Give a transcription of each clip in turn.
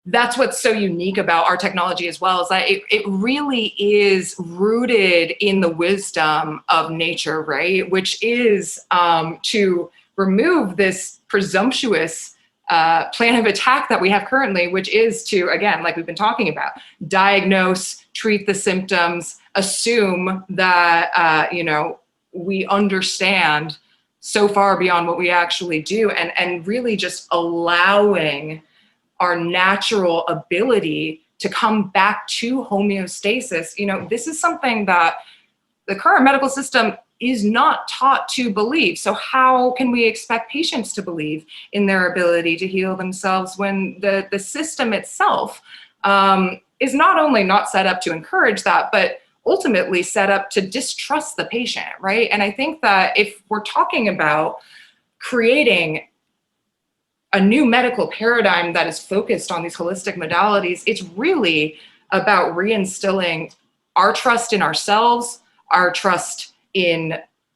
that's what's so unique about our technology as well, is that it really is rooted in the wisdom of nature, right? Which is to remove this presumptuous plan of attack that we have currently, which is to, again, like we've been talking about, diagnose, treat the symptoms, assume that, we understand so far beyond what we actually do, and really just allowing our natural ability to come back to homeostasis. This is something that the current medical system is not taught to believe. So how can we expect patients to believe in their ability to heal themselves when the system itself is not only not set up to encourage that, but ultimately set up to distrust the patient, right? And I think that if we're talking about creating a new medical paradigm that is focused on these holistic modalities, it's really about reinstilling our trust in ourselves, our trust in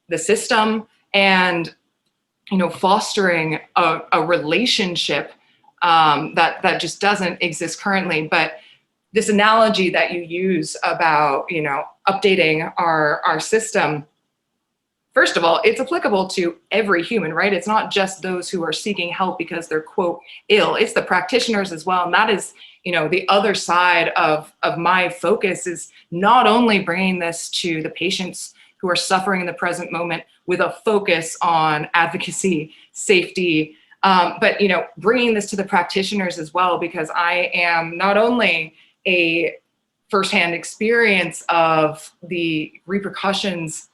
the system, and fostering a relationship that just doesn't exist currently. But this analogy that you use about updating our system, first of all, it's applicable to every human, right? It's not just those who are seeking help because they're, quote, ill. It's the practitioners as well. And that is, the other side of my focus, is not only bringing this to the patients who are suffering in the present moment with a focus on advocacy, safety, but, bringing this to the practitioners as well, because I am not only a firsthand experience of the repercussions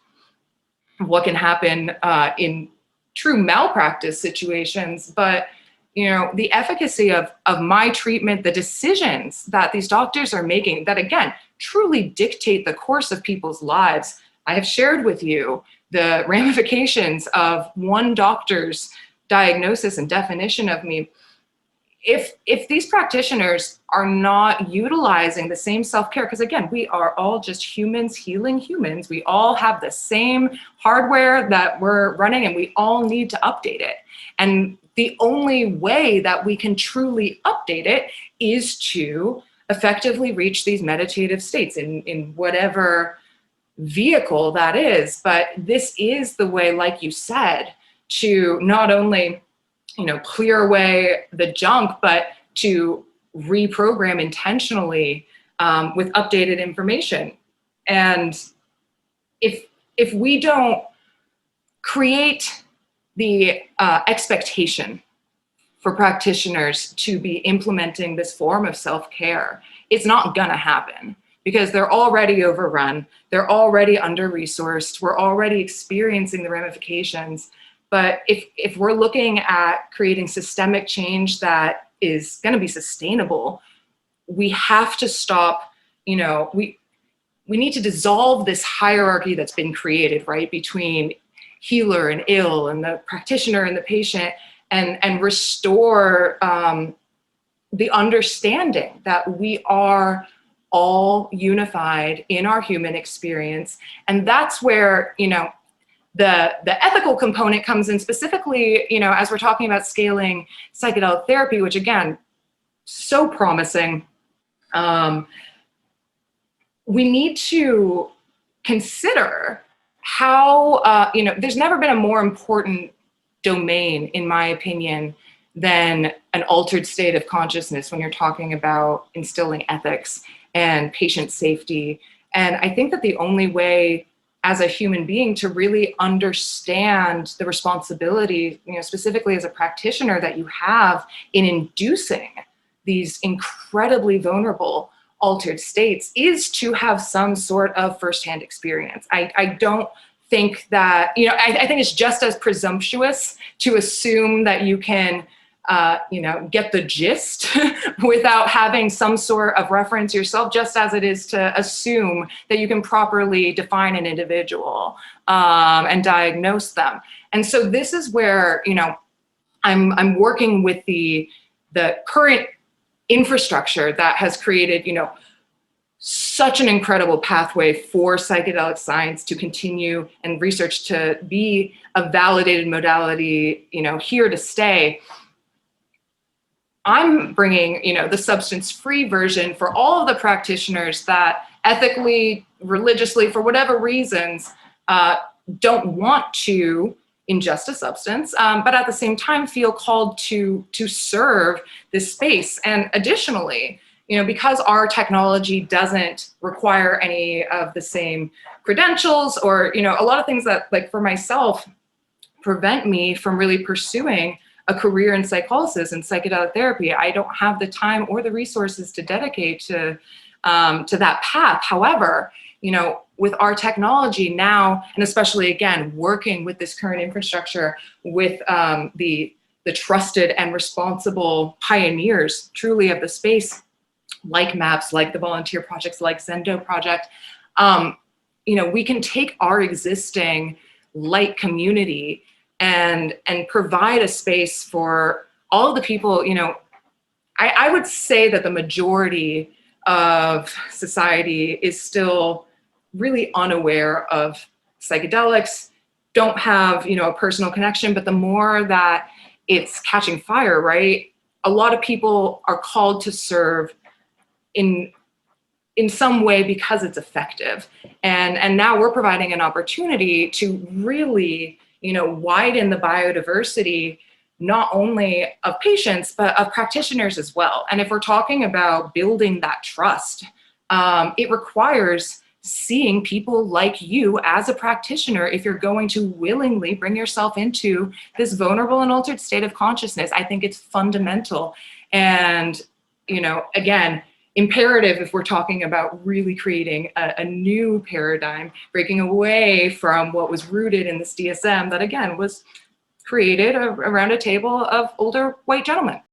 of what can happen in true malpractice situations, but the efficacy of my treatment, the decisions that these doctors are making that, again, truly dictate the course of people's lives. I have shared with you the ramifications of one doctor's diagnosis and definition of me. If these practitioners are not utilizing the same self-care, because again, we are all just humans healing humans. We all have the same hardware that we're running, and we all need to update it. And the only way that we can truly update it is to effectively reach these meditative states in whatever vehicle that is. But this is the way, like you said, to not only clear away the junk, but to reprogram intentionally with updated information. And if we don't create the expectation for practitioners to be implementing this form of self-care, it's not gonna happen, because they're already overrun, they're already under-resourced, we're already experiencing the ramifications. But if we're looking at creating systemic change that is going to be sustainable, we have to stop, we need to dissolve this hierarchy that's been created, right, between healer and ill, and the practitioner and the patient, and restore the understanding that we are all unified in our human experience. And that's where, the ethical component comes in, specifically, as we're talking about scaling psychedelic therapy, which again, so promising. We need to consider how, there's never been a more important domain, in my opinion, than an altered state of consciousness when you're talking about instilling ethics and patient safety. And I think that the only way as a human being to really understand the responsibility, specifically as a practitioner, that you have in inducing these incredibly vulnerable altered states, is to have some sort of firsthand experience. I don't think that, I think it's just as presumptuous to assume that you can get the gist without having some sort of reference yourself, just as it is to assume that you can properly define an individual and diagnose them. And so this is where, I'm working with the current infrastructure that has created, such an incredible pathway for psychedelic science to continue and research to be a validated modality, here to stay. I'm bringing, the substance-free version for all of the practitioners that ethically, religiously, for whatever reasons, don't want to ingest a substance, but at the same time feel called to serve this space. And additionally, because our technology doesn't require any of the same credentials or, a lot of things that, like for myself, prevent me from really pursuing a career in psychosis and psychedelic therapy. I don't have the time or the resources to dedicate to that path. However, with our technology now, and especially again, working with this current infrastructure with the trusted and responsible pioneers truly of the space, like MAPS, like the volunteer projects, like Zendo Project, we can take our existing light community and provide a space for all of the people. I would say that the majority of society is still really unaware of psychedelics, don't have, a personal connection, but the more that it's catching fire, right? A lot of people are called to serve in some way because it's effective. And now we're providing an opportunity to really, widen the biodiversity, not only of patients, but of practitioners as well. And if we're talking about building that trust, it requires seeing people like you as a practitioner if you're going to willingly bring yourself into this vulnerable and altered state of consciousness. I think it's fundamental. And, again, imperative if we're talking about really creating a new paradigm, breaking away from what was rooted in this DSM that, again, was created around a table of older white gentlemen.